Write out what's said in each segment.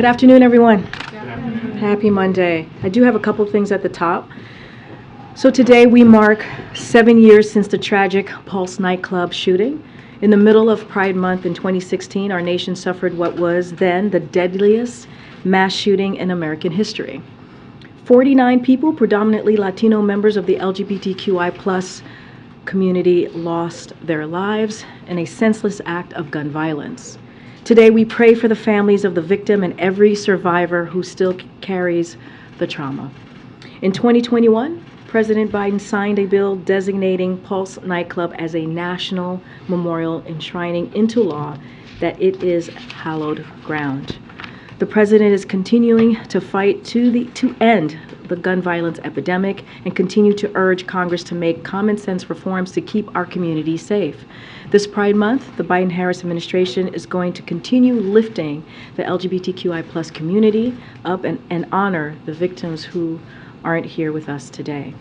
Good afternoon, everyone. Happy Monday. I do have a couple of things at the top. So today we mark 7 years since the tragic Pulse nightclub shooting. In the middle of Pride Month in 2016, our nation suffered what was then the deadliest mass shooting in American history. 49 people, predominantly Latino members of the LGBTQI+ community, lost their lives in a senseless act of gun violence. Today we pray for the families of the victim and every survivor who still carries the trauma. In 2021, President Biden signed a bill designating Pulse nightclub as a national memorial, enshrining into law that it is hallowed ground. The president is continuing to fight to end the gun violence epidemic and continue to urge Congress to make common sense reforms to keep our communities safe. This Pride Month, the Biden-Harris administration is going to continue lifting the LGBTQI+ community up and honor the victims who aren't here with us today.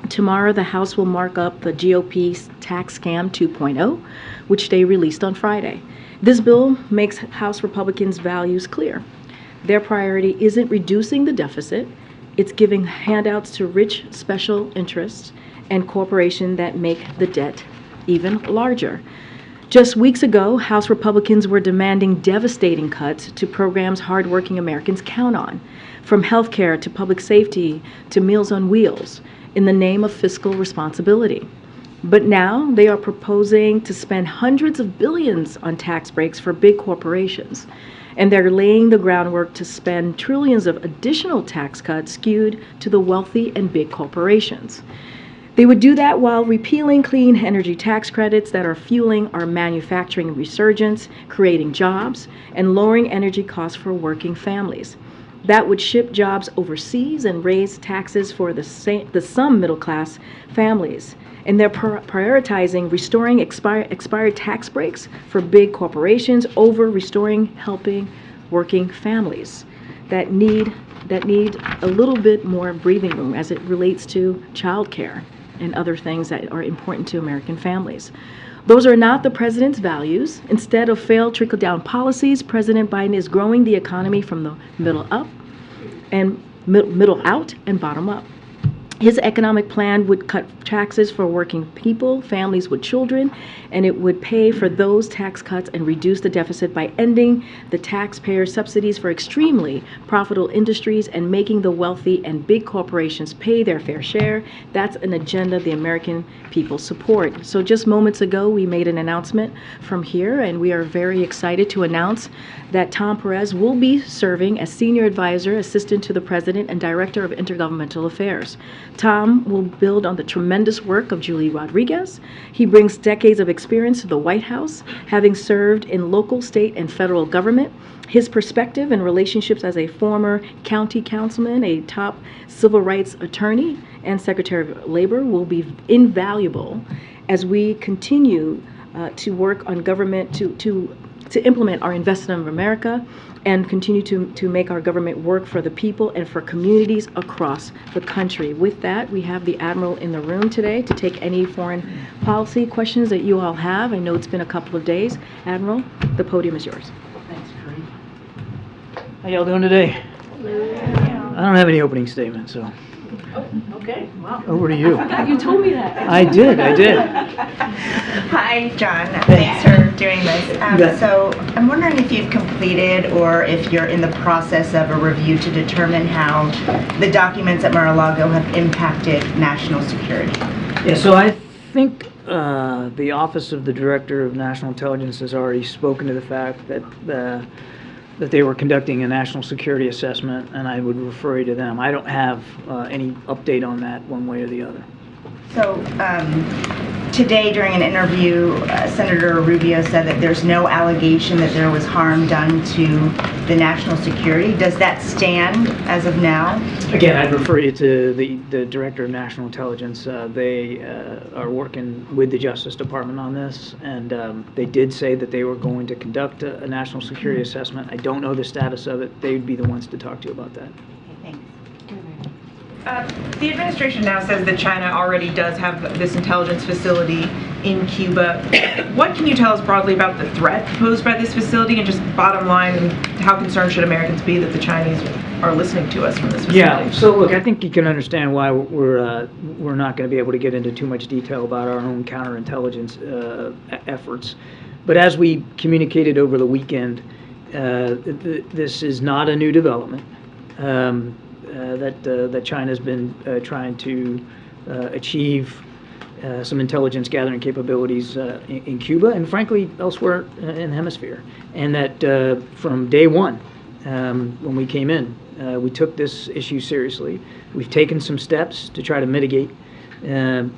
Tomorrow, the House will mark up the GOP's tax scam 2.0, which they released on Friday. This bill makes House Republicans' values clear. Their priority isn't reducing the deficit, it's giving handouts to rich special interests and corporations that make the debt even larger. Just weeks ago, House Republicans were demanding devastating cuts to programs hardworking Americans count on, from health care to public safety to Meals on Wheels, in the name of fiscal responsibility. But now they are proposing to spend hundreds of billions on tax breaks for big corporations. And they're laying the groundwork to spend trillions of additional tax cuts skewed to the wealthy and big corporations. They would do that while repealing clean energy tax credits that are fueling our manufacturing resurgence, creating jobs, and lowering energy costs for working families. That would ship jobs overseas and raise taxes for the some middle-class families. And they're prioritizing restoring expired tax breaks for big corporations over helping working families that need a little bit more breathing room as it relates to childcare and other things that are important to American families. Those are not the president's values. Instead of failed trickle-down policies, President Biden is growing the economy from the middle up and middle out and bottom up. His economic plan would cut taxes for working people, families with children, and it would pay for those tax cuts and reduce the deficit by ending the taxpayer subsidies for extremely profitable industries and making the wealthy and big corporations pay their fair share. That's an agenda the American people support. So just moments ago, we made an announcement from here, and we are very excited to announce that Tom Perez will be serving as Senior Advisor, Assistant to the President, and Director of Intergovernmental Affairs. Tom will build on the tremendous work of Julie Rodriguez. He brings decades of experience to the White House, having served in local, state, and federal government. His perspective and relationships as a former county councilman, a top civil rights attorney, and Secretary of Labor will be invaluable as we continue to work on government to implement our Investment of America and continue to make our government work for the people and for communities across the country. With that, we have the Admiral in the room today to take any foreign policy questions that you all have. I know it's been a couple of days. Admiral, the podium is yours. Thanks, Karine. How y'all doing today? I don't have any opening statement, so. Oh, okay. Wow. Over to you. I forgot you told me that. I did. Hi, John. Thanks for doing this. So I'm wondering if you've completed or if you're in the process of a review to determine how the documents at Mar-a-Lago have impacted national security. Yeah, so I think the Office of the Director of National Intelligence has already spoken to the fact that that they were conducting a national security assessment, and I would refer you to them. I don't have any update on that one way or the other. So today during an interview, Senator Rubio said that there's no allegation that there was harm done to the national security. Does that stand as of now? Again, I'd refer you to the Director of National Intelligence. They are working with the Justice Department on this, and they did say that they were going to conduct a national security assessment. I don't know the status of it. They would be the ones to talk to you about that. Okay, thanks. The administration now says that China already does have this intelligence facility in Cuba. What can you tell us broadly about the threat posed by this facility, and just bottom line, how concerned should Americans be that the Chinese are listening to us from this facility? Yeah, so look, I think you can understand why we're not going to be able to get into too much detail about our own counterintelligence efforts. But as we communicated over the weekend, this is not a new development. That China's been trying to achieve some intelligence gathering capabilities in Cuba and frankly elsewhere in the hemisphere. And that from day one, when we came in, we took this issue seriously. We've taken some steps to try to mitigate the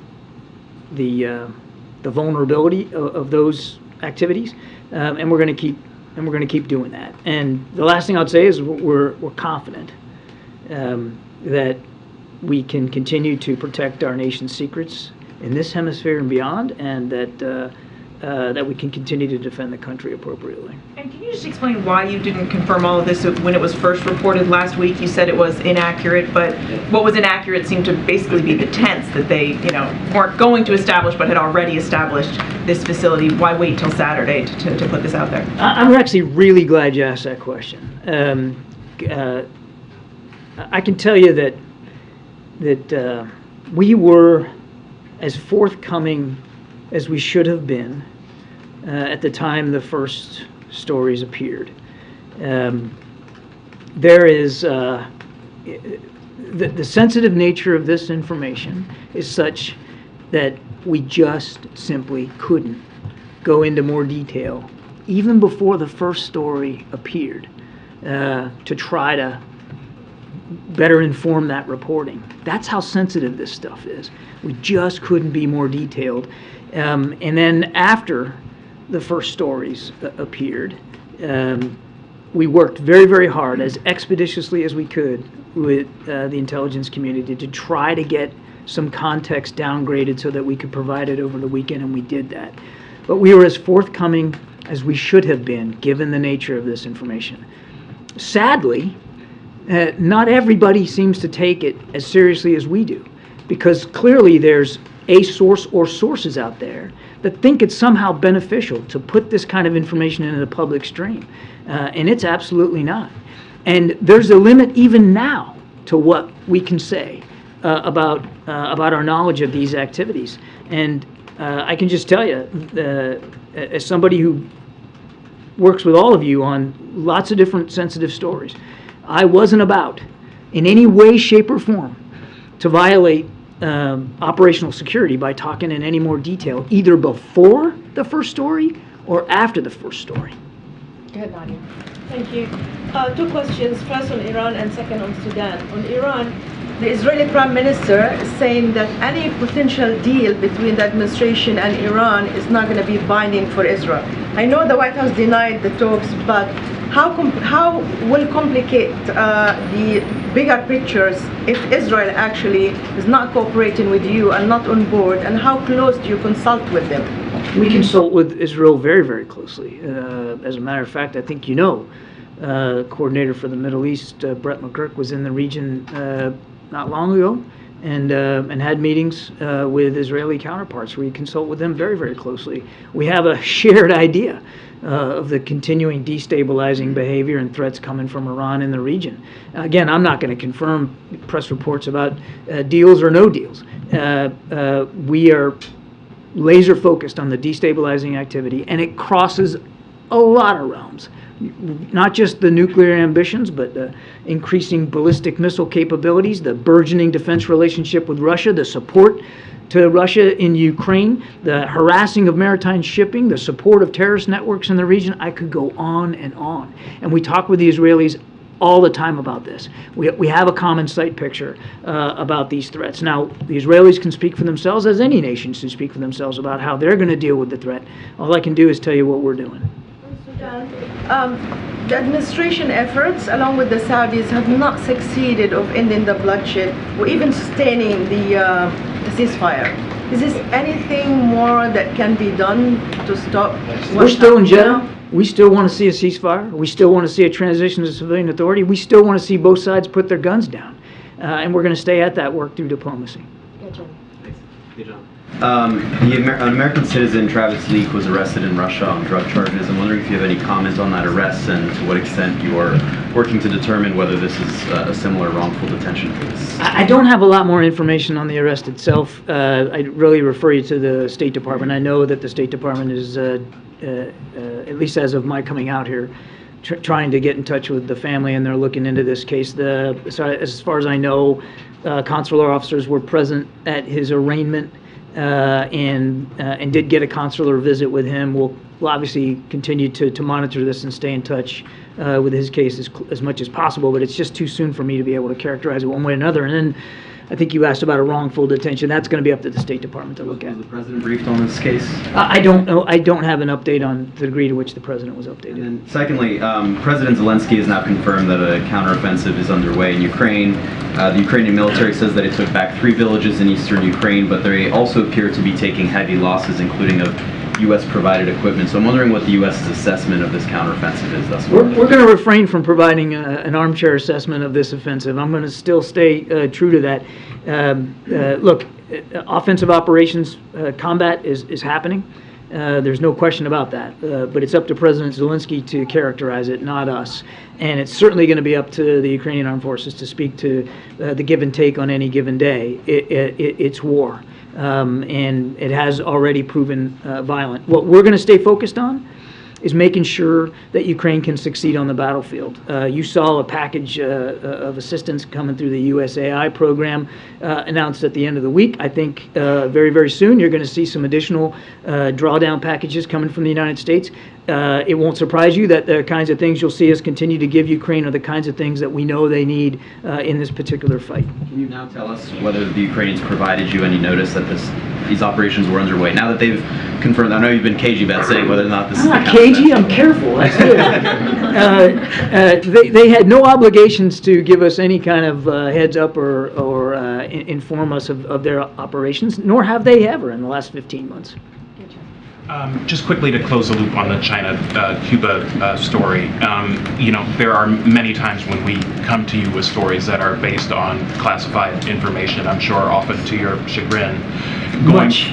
vulnerability of those activities, and we're going to keep doing that. And the last thing I'd say is we're confident that we can continue to protect our nation's secrets in this hemisphere and beyond, and that we can continue to defend the country appropriately. And can you just explain why you didn't confirm all of this when it was first reported last week? You said it was inaccurate, but what was inaccurate seemed to basically be the tense that they, weren't going to establish but had already established this facility. Why wait till Saturday to put this out there? I'm actually really glad you asked that question. I can tell you that we were as forthcoming as we should have been at the time the first stories appeared. There is the sensitive nature of this information is such that we just simply couldn't go into more detail even before the first story appeared to try to better inform that reporting. That's how sensitive this stuff is. We just couldn't be more detailed. And then after the first stories appeared, we worked very, very hard, as expeditiously as we could, with the intelligence community to try to get some context downgraded so that we could provide it over the weekend, and we did that. But we were as forthcoming as we should have been, given the nature of this information. Sadly, not everybody seems to take it as seriously as we do, because clearly there's a source or sources out there that think it's somehow beneficial to put this kind of information into the public stream, and it's absolutely not. And there's a limit even now to what we can say about our knowledge of these activities. And I can just tell you, as somebody who works with all of you on lots of different sensitive stories, I wasn't about, in any way, shape, or form, to violate operational security by talking in any more detail, either before the first story or after the first story. Go ahead, Nadia. Thank you. Two questions, first on Iran and second on Sudan. On Iran, the Israeli Prime Minister is saying that any potential deal between the administration and Iran is not going to be binding for Israel. I know the White House denied the talks, but how will complicate the bigger pictures if Israel actually is not cooperating with you and not on board, and how close do you consult with them? We consult with Israel very, very closely. As a matter of fact, I think coordinator for the Middle East, Brett McGurk, was in the region not long ago and had meetings with Israeli counterparts. We consult with them very, very closely. We have a shared idea of the continuing destabilizing behavior and threats coming from Iran in the region. Again, I'm not going to confirm press reports about deals or no deals. We are laser focused on the destabilizing activity, and it crosses a lot of realms. Not just the nuclear ambitions, but the increasing ballistic missile capabilities, the burgeoning defense relationship with Russia, the support to Russia in Ukraine, the harassing of maritime shipping, the support of terrorist networks in the region. I could go on and on. And we talk with the Israelis all the time about this. We have a common sight picture about these threats. Now, the Israelis can speak for themselves, as any nation should speak for themselves about how they're going to deal with the threat. All I can do is tell you what we're doing. The administration efforts, along with the Saudis, have not succeeded of ending the bloodshed or even sustaining the ceasefire. Is there anything more that can be done to stop? We're still in jail. We still want to see a ceasefire. We still want to see a transition to civilian authority. We still want to see both sides put their guns down. and we're going to stay at that work through diplomacy. Thanks. Hey, John. An American citizen, Travis Leak, was arrested in Russia on drug charges. I'm wondering if you have any comment on that arrest and to what extent you are working to determine whether this is a similar wrongful detention case. I don't have a lot more information on the arrest itself. I'd really refer you to the State Department. I know that the State Department is, at least as of my coming out here, trying to get in touch with the family, and they're looking into this case. So as far as I know, consular officers were present at his arraignment and did get a consular visit with him. We'll obviously continue to monitor this and stay in touch with his case as much as possible, but it's just too soon for me to be able to characterize it one way or another. And then I think you asked about a wrongful detention. That's going to be up to the State Department to look at. Was the president briefed on this case? I don't know. I don't have an update on the degree to which the president was updated. And then secondly, President Zelensky has now confirmed that a counteroffensive is underway in Ukraine. The Ukrainian military says that it took back 3 villages in eastern Ukraine, but they also appear to be taking heavy losses, including of U.S.-provided equipment. So I'm wondering what the U.S.'s assessment of this counteroffensive is thus far. We're going to refrain from providing an armchair assessment of this offensive. I'm going to still stay true to that. Look, offensive operations combat is happening. There's no question about that. But it's up to President Zelensky to characterize it, not us. And it's certainly going to be up to the Ukrainian armed forces to speak to the give and take on any given day. It's war. And it has already proven violent. What we're going to stay focused on is making sure that Ukraine can succeed on the battlefield. You saw a package of assistance coming through the USAI program announced at the end of the week. I think very, very soon you're going to see some additional drawdown packages coming from the United States. It won't surprise you that the kinds of things you'll see us continue to give Ukraine are the kinds of things that we know they need in this particular fight. Can you now tell us whether the Ukrainians provided you any notice that these operations were underway? Now that they've confirmed, I know you've been cagey about saying whether or not this is I'm not cagey, I'm careful. That's good. They had no obligations to give us any kind of heads up or inform us of their operations, nor have they ever in the last 15 months. Just quickly to close the loop on the China-Cuba story, there are many times when we come to you with stories that are based on classified information, I'm sure often to your chagrin. Too much.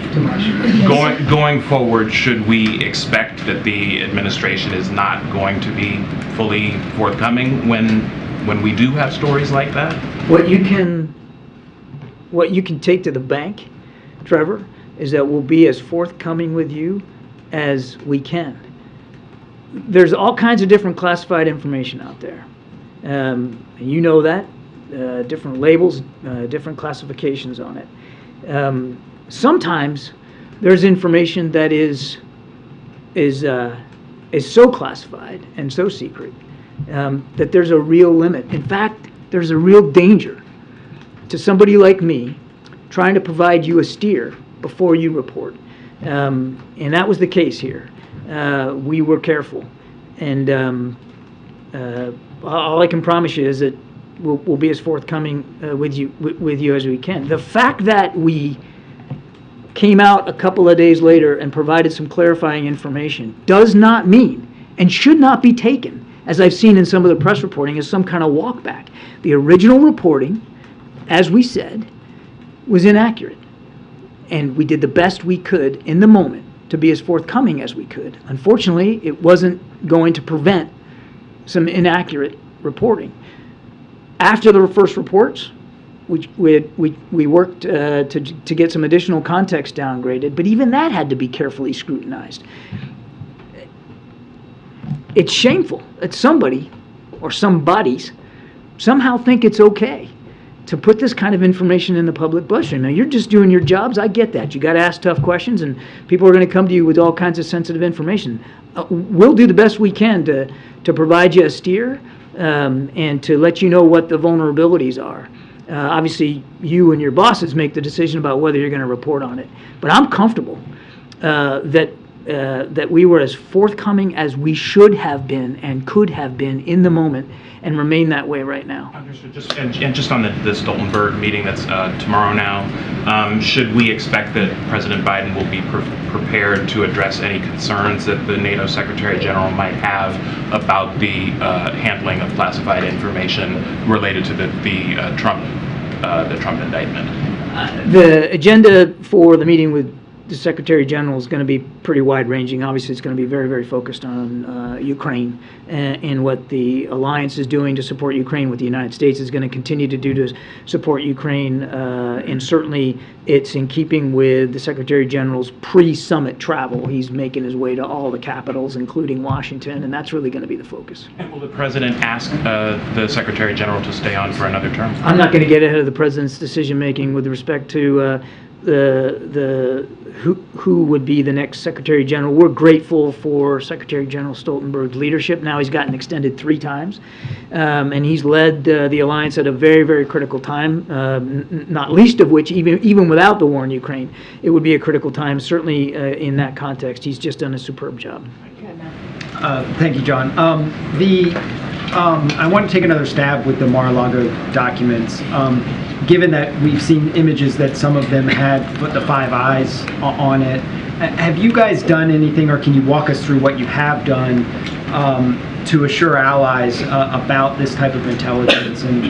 Going forward, should we expect that the administration is not going to be fully forthcoming when we do have stories like that? What you can take to the bank, Trevor, is that we'll be as forthcoming with you as we can. There's all kinds of different classified information out there. And you know that. Different labels, different classifications on it. Sometimes there's information that is so classified and so secret that there's a real limit. In fact, there's a real danger to somebody like me trying to provide you a steer before you report. And that was the case here. We were careful. And all I can promise you is that we'll be as forthcoming with you as we can. The fact that we came out a couple of days later and provided some clarifying information does not mean and should not be taken, as I've seen in some of the press reporting, as some kind of walk back. The original reporting, as we said, was inaccurate. And we did the best we could in the moment to be as forthcoming as we could. Unfortunately, it wasn't going to prevent some inaccurate reporting. After the first reports, we worked to get some additional context downgraded, but even that had to be carefully scrutinized. It's shameful that somebody or some bodies somehow think it's okay to put this kind of information in the public bloodstream. Now, you're just doing your jobs. I get that. You got to ask tough questions, and people are going to come to you with all kinds of sensitive information. We'll do the best we can to provide you a steer and to let you know what the vulnerabilities are. Obviously, you and your bosses make the decision about whether you're going to report on it. But I'm comfortable that we were as forthcoming as we should have been and could have been in the moment, and remain that way right now. Understood. Just on the Stoltenberg meeting that's tomorrow now, should we expect that President Biden will be prepared to address any concerns that the NATO Secretary General might have about the handling of classified information related to the Trump the Trump indictment? The agenda for the meeting with the Secretary General is going to be pretty wide-ranging. Obviously, it's going to be very, very focused on Ukraine and what the alliance is doing to support Ukraine, what the United States is going to continue to do to support Ukraine, and certainly it's in keeping with the Secretary General's pre-summit travel. He's making his way to all the capitals, including Washington, and that's really going to be the focus. And will the President ask the Secretary General to stay on for another term? I'm not going to get ahead of the President's decision-making with respect to who would be the next Secretary General. We're grateful for Secretary General Stoltenberg's leadership. Now he's gotten extended 3 times, and he's led the alliance at a very, very critical time. Not least of which, even without the war in Ukraine, it would be a critical time. Certainly in that context, he's just done a superb job. Thank you, John. I want to take another stab with the Mar-a-Lago documents. Given that we've seen images that some of them had the 5 eyes on it, have you guys done anything, or can you walk us through what you have done to assure allies about this type of intelligence, and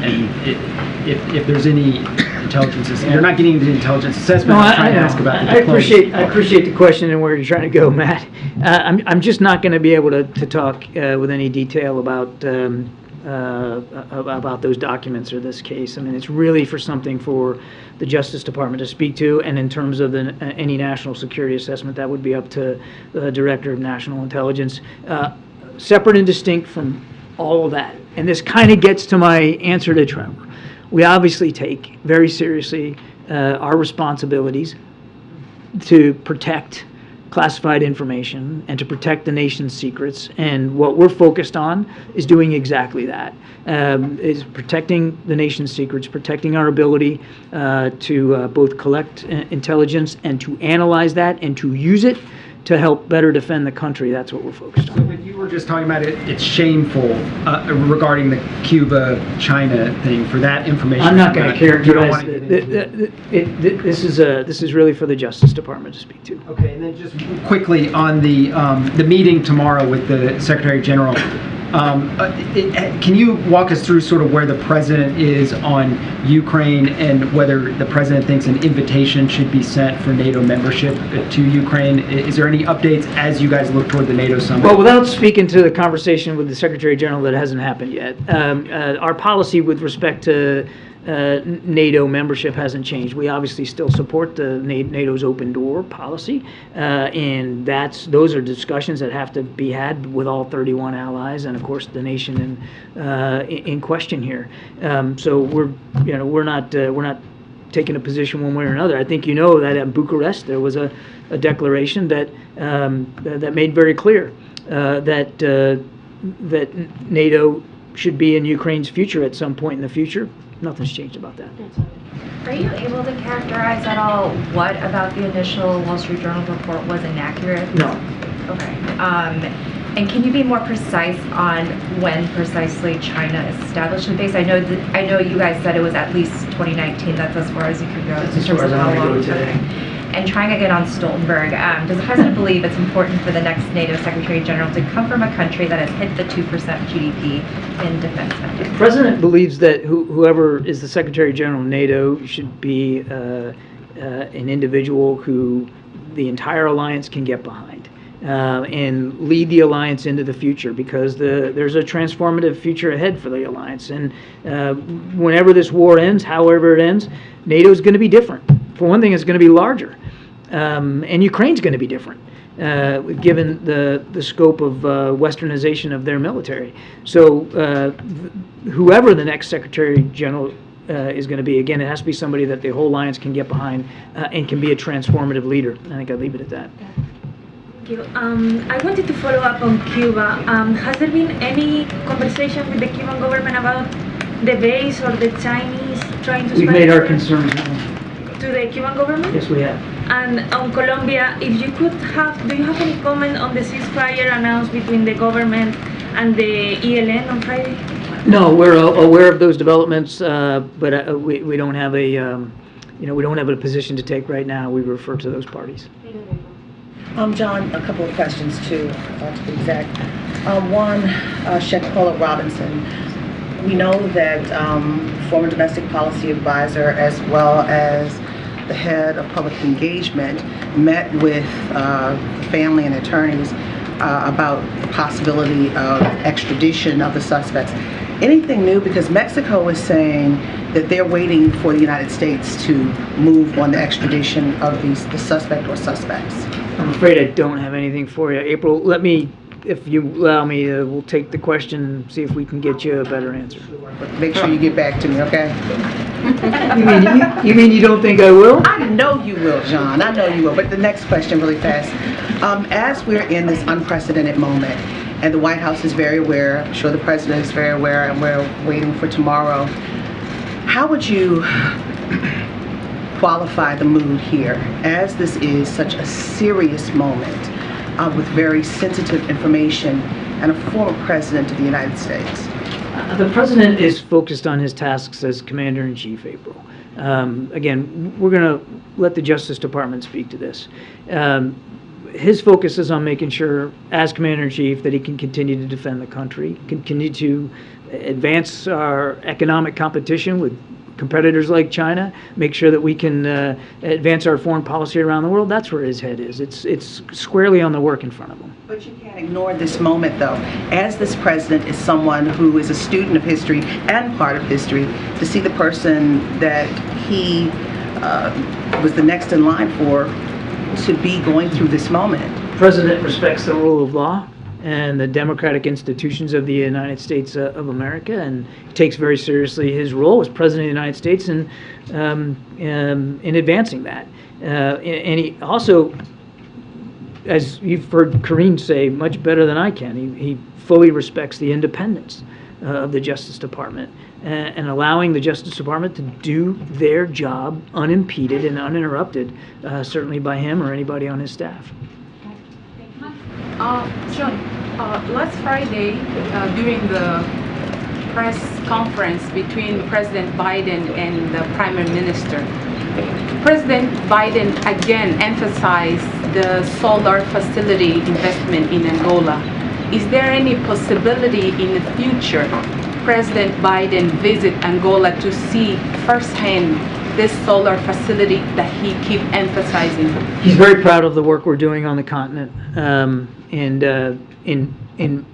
if there's any intelligence? You're not getting into the intelligence assessment. No, I'm trying to ask about the diplomacy. I appreciate the question and where you're trying to go, Matt. I'm just not going to be able to talk with any detail about those documents or this case. I mean, it's really something for the Justice Department to speak to, and in terms of any national security assessment, that would be up to the Director of National Intelligence, separate and distinct from all of that. And this kind of gets to my answer to Trevor. We obviously take very seriously our responsibilities to protect classified information and to protect the nation's secrets, and what we're focused on is doing exactly that, is protecting the nation's secrets, protecting our ability to both collect intelligence and to analyze that and to use it to help better defend the country. That's what we're focused on. So, but you were just talking about it's shameful regarding the Cuba-China thing for that information. I'm not going to characterize it. This is really for the Justice Department to speak to. Okay, and then just quickly on the meeting tomorrow with the Secretary General. Can you walk us through sort of where the President is on Ukraine, and whether the President thinks an invitation should be sent for NATO membership to Ukraine? Is there any updates as you guys look toward the NATO summit? Well, without speaking to the conversation with the Secretary General, that hasn't happened yet. Our policy with respect to NATO membership hasn't changed. We obviously still support the NATO's open door policy, and those are discussions that have to be had with all 31 allies, and of course the nation in question here. So we're not taking a position one way or another. I think you know that at Bucharest there was a declaration that made very clear that NATO should be in Ukraine's future at some point in the future. Nothing's changed about that. Are you able to characterize at all what about the initial Wall Street Journal report was inaccurate? No. Okay. And can you be more precise on when precisely China established the base? I know you guys said it was at least 2019. That's as far as you could go. That's as far as I want to go today. Okay. And trying again on Stoltenberg, does the President believe it's important for the next NATO Secretary General to come from a country that has hit the 2% GDP in defense spending? The President believes that whoever is the Secretary General of NATO should be an individual who the entire alliance can get behind and lead the alliance into the future, because there's a transformative future ahead for the alliance. And whenever this war ends, however it ends, NATO is going to be different. For one thing, it's going to be larger. And Ukraine's going to be different, given the scope of westernization of their military. So whoever the next Secretary General is going to be, again, it has to be somebody that the whole alliance can get behind and can be a transformative leader. I think I'll leave it at that. Thank you. I wanted to follow up on Cuba. Has there been any conversation with the Cuban government about the base or the Chinese trying to... We've made our concerns known. To the Cuban government? Yes, we have. And on Colombia, if you could do you have any comment on the ceasefire announced between the government and the ELN on Friday? No, we're aware of those developments, but we don't have we don't have a position to take right now. We refer to those parties. John, a couple of questions too, to be exact. One, Chef Paula Robinson. We know that former domestic policy advisor as well as the head of public engagement met with family and attorneys about the possibility of extradition of the suspects. Anything new? Because Mexico is saying that they're waiting for the United States to move on the extradition of the suspect or suspects. I'm afraid I don't have anything for you. April, let me, if you allow me, we'll take the question and see if we can get you a better answer. But make sure you get back to me, okay? You mean you don't think I will? I know you will, John. I know you will. But the next question really fast. As we're in this unprecedented moment, and the White House is very aware, I'm sure the President is very aware, and we're waiting for tomorrow, how would you qualify the mood here, as this is such a serious moment with very sensitive information and a former President of the United States? The President is focused on his tasks as Commander-in-Chief, April. Again, we're going to let the Justice Department speak to this. His focus is on making sure, as Commander-in-Chief, that he can continue to defend the country, continue to advance our economic competition with competitors like China, make sure that we can advance our foreign policy around the world. That's where his head is. It's squarely on the work in front of him. But you can't ignore this moment, though. As this president is someone who is a student of history and part of history, to see the person that he was the next in line for to be going through this moment. The President respects the rule of law and the democratic institutions of the United States of America, and takes very seriously his role as President of the United States in advancing that. And he also, as you've heard Karine say much better than I can, he fully respects the independence of the Justice Department, and allowing the Justice Department to do their job unimpeded and uninterrupted, certainly by him or anybody on his staff. John, last Friday, during the press conference between President Biden and the Prime Minister, President Biden again emphasized the solar facility investment in Angola. Is there any possibility in the future President Biden visit Angola to see firsthand this solar facility that he keep emphasizing? He's very proud of the work we're doing on the continent, and in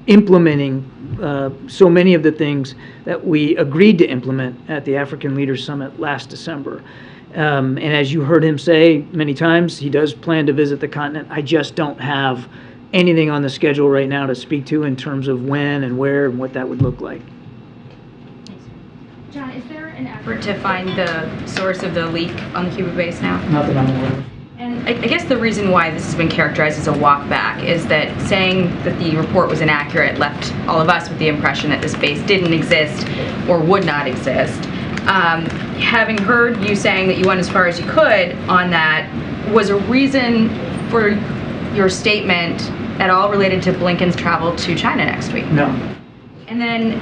implementing so many of the things that we agreed to implement at the African Leaders Summit last December. And as you heard him say many times, he does plan to visit the continent. I just don't have anything on the schedule right now to speak to in terms of when and where and what that would look like. John, is there an effort to find the source of the leak on the Cuba base now? Not that I'm aware of. And I guess the reason why this has been characterized as a walk back is that saying that the report was inaccurate left all of us with the impression that this base didn't exist or would not exist. Having heard you saying that you went as far as you could on that, was a reason for your statement at all related to Blinken's travel to China next week? No. And then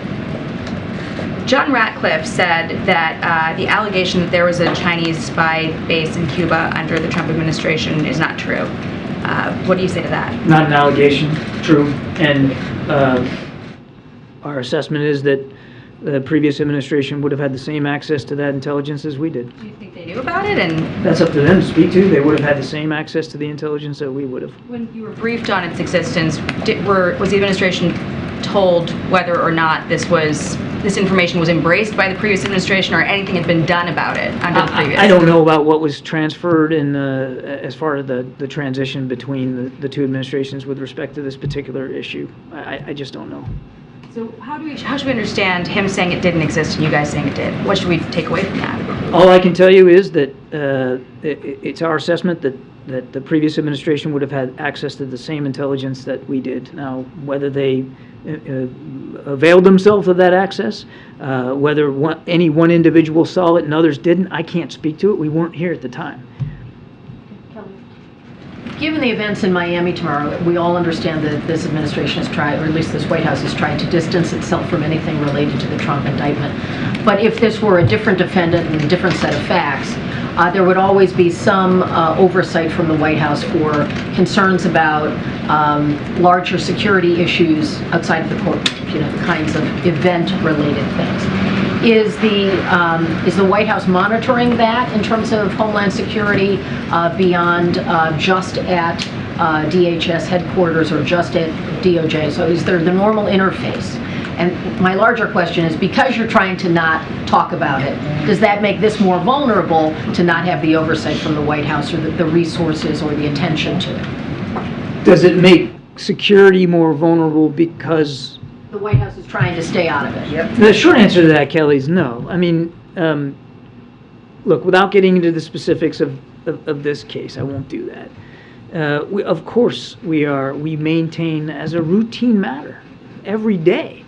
John Ratcliffe said that the allegation that there was a Chinese spy base in Cuba under the Trump administration is not true. What do you say to that? Not an allegation, true. And our assessment is that the previous administration would have had the same access to that intelligence as we did. Do you think they knew about it? And that's up to them to speak to. They would have had the same access to the intelligence that we would have. when you were briefed on its existence, was the administration told whether or not this information was embraced by the previous administration, or anything had been done about it under the previous? I don't know about what was transferred in as far as the transition between the two administrations with respect to this particular issue. I just don't know. So how should we understand him saying it didn't exist and you guys saying it did? What should we take away from that? All I can tell you is that it's our assessment that the previous administration would have had access to the same intelligence that we did. Now, whether they availed themselves of that access, whether any one individual saw it and others didn't, I can't speak to it. We weren't here at the time. Given the events in Miami tomorrow, we all understand that this administration has tried, or at least this White House has tried, to distance itself from anything related to the Trump indictment. But if this were a different defendant and a different set of facts, there would always be some oversight from the White House for concerns about larger security issues outside of the courtroom, you know, the kinds of event-related things. Is the White House monitoring that in terms of Homeland Security beyond just at DHS headquarters or just at DOJ? So is there the normal interface? And my larger question is, because you're trying to not talk about it, does that make this more vulnerable to not have the oversight from the White House or the resources or the attention to it? Does it make security more vulnerable because the White House is trying to stay out of it? Yep. The short answer to that, Kelly, is no. I mean, look, without getting into the specifics of this case, I won't do that. Of course, we maintain as a routine matter every day.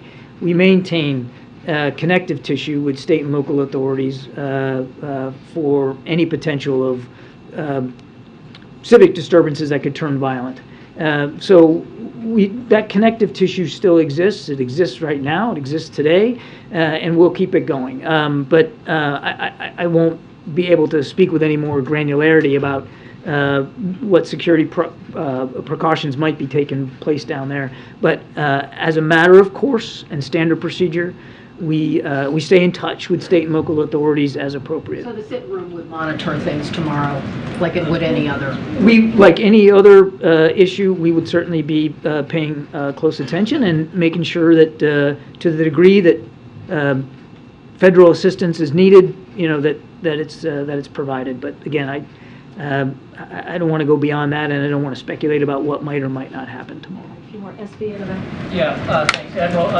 We maintain connective tissue with state and local authorities for any potential of civic disturbances that could turn violent. So that connective tissue still exists. It exists right now. It exists today, and we'll keep it going. But I won't be able to speak with any more granularity about what security precautions might be taking place down there. But as a matter of course and standard procedure, we stay in touch with state and local authorities as appropriate. So the sit room would monitor things tomorrow like it would any other? Like any other issue, we would certainly be paying close attention and making sure that to the degree that federal assistance is needed, you know, that it's provided. But again, I don't want to go beyond that, and I don't want to speculate about what might or might not happen tomorrow. A few more SB in the back. Yeah, thanks, Admiral.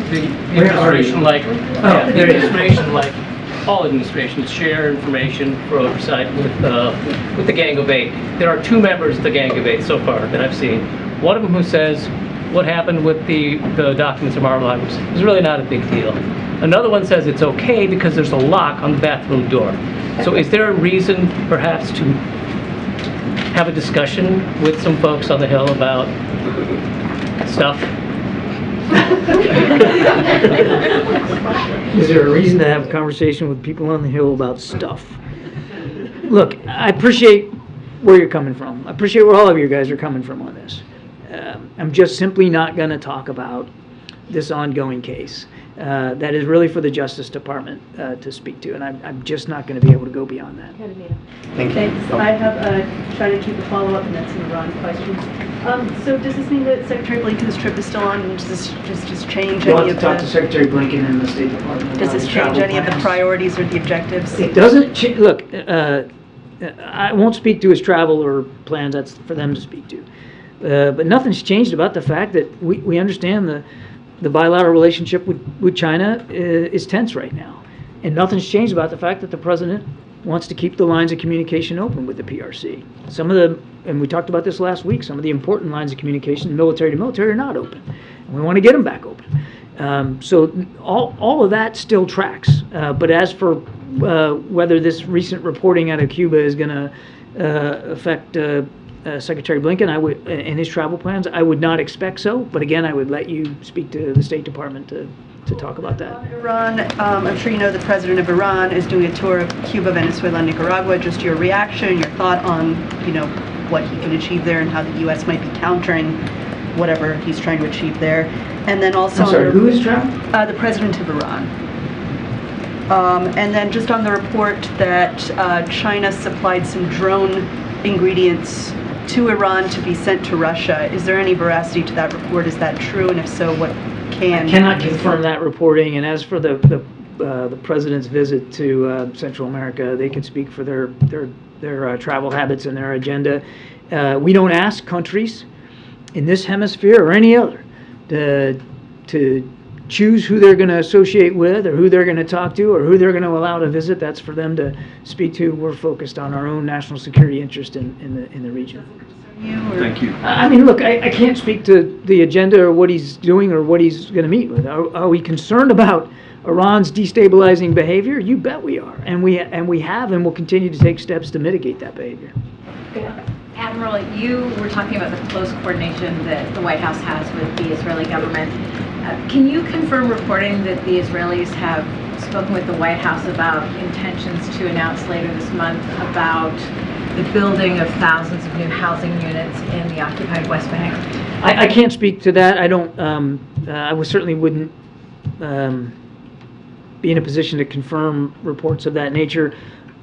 The administration, like all administrations, share information for oversight with the Gang of Eight. There are two members of the Gang of Eight so far that I've seen. One of them who says what happened with the documents of Mar-a-Lago is really not a big deal. Another one says it's okay because there's a lock on the bathroom door. So is there a reason perhaps to have a discussion with some folks on the Hill about stuff? Is there a reason to have a conversation with people on the Hill about stuff? Look, I appreciate where you're coming from. I appreciate where all of you guys are coming from on this. I'm just simply not going to talk about this ongoing case. That is really for the Justice Department to speak to, and I'm just not going to be able to go beyond that. Thank you. Thanks. I have tried to keep a follow-up, and that's some Iran questions. So does this mean that Secretary Blinken's trip is still on, and does this just change You'll any have of to talk the... to Secretary Blinken and the State Department. Does this change any of the priorities or the objectives? It doesn't change. Look, I won't speak to his travel or plans. That's for them to speak to. But nothing's changed about the fact that we understand the bilateral relationship with China is tense right now. And nothing's changed about the fact that the president wants to keep the lines of communication open with the PRC. Some of the, and we talked about this last week, some of the important lines of communication, military to military, are not open. And we want to get them back open. So all of that still tracks. But as for whether this recent reporting out of Cuba is going to affect Secretary Blinken and his travel plans, I would not expect so. But again, I would let you speak to the State Department to talk about that. Iran, I'm sure you know the president of Iran is doing a tour of Cuba, Venezuela, and Nicaragua. Just your reaction, your thought on, you know, what he can achieve there and how the U.S. might be countering whatever he's trying to achieve there. And then also... I'm sorry, who is traveling? The president of Iran. And then just on the report that China supplied some drone ingredients to Iran to be sent to Russia. Is there any veracity to that report? Is that true? And if so, what can... I cannot confirm that reporting. And as for the president's visit to Central America, they can speak for their travel habits and their agenda. We don't ask countries in this hemisphere or any other to choose who they're going to associate with or who they're going to talk to or who they're going to allow to visit. That's for them to speak to. We're focused on our own national security interest in the region. Thank you. I mean, look, I can't speak to the agenda or what he's doing or what he's going to meet with. Are we concerned about Iran's destabilizing behavior? You bet we are, and we have and will continue to take steps to mitigate that behavior. Admiral, you were talking about the close coordination that the White House has with the Israeli government. Can you confirm reporting that the Israelis have spoken with the White House about intentions to announce later this month about the building of thousands of new housing units in the occupied West Bank? I can't speak to that. I don't, I certainly wouldn't be in a position to confirm reports of that nature,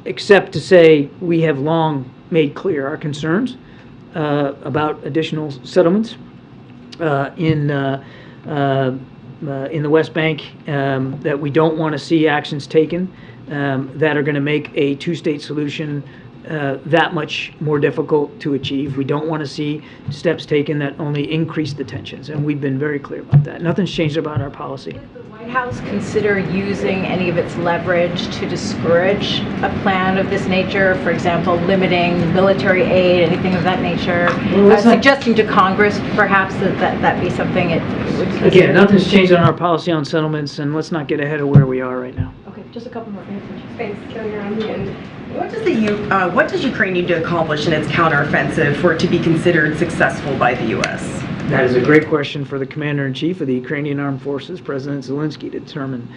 except to say we have long made clear our concerns about additional settlements in the West Bank, that we don't want to see actions taken that are going to make a two-state solution that much more difficult to achieve. We don't want to see steps taken that only increase the tensions, and we've been very clear about that. Nothing's changed about our policy. Would the White House consider using any of its leverage to discourage a plan of this nature? For example, limiting military aid, anything of that nature? Suggesting to Congress, perhaps, that be something it would consider? Again, nothing's changed on our policy on settlements, and let's not get ahead of where we are right now. Okay, just a couple more minutes. Thanks, Karine. What does Ukraine need to accomplish in its counteroffensive for it to be considered successful by the U.S.? That is a great question for the Commander-in-Chief of the Ukrainian Armed Forces, President Zelensky, to determine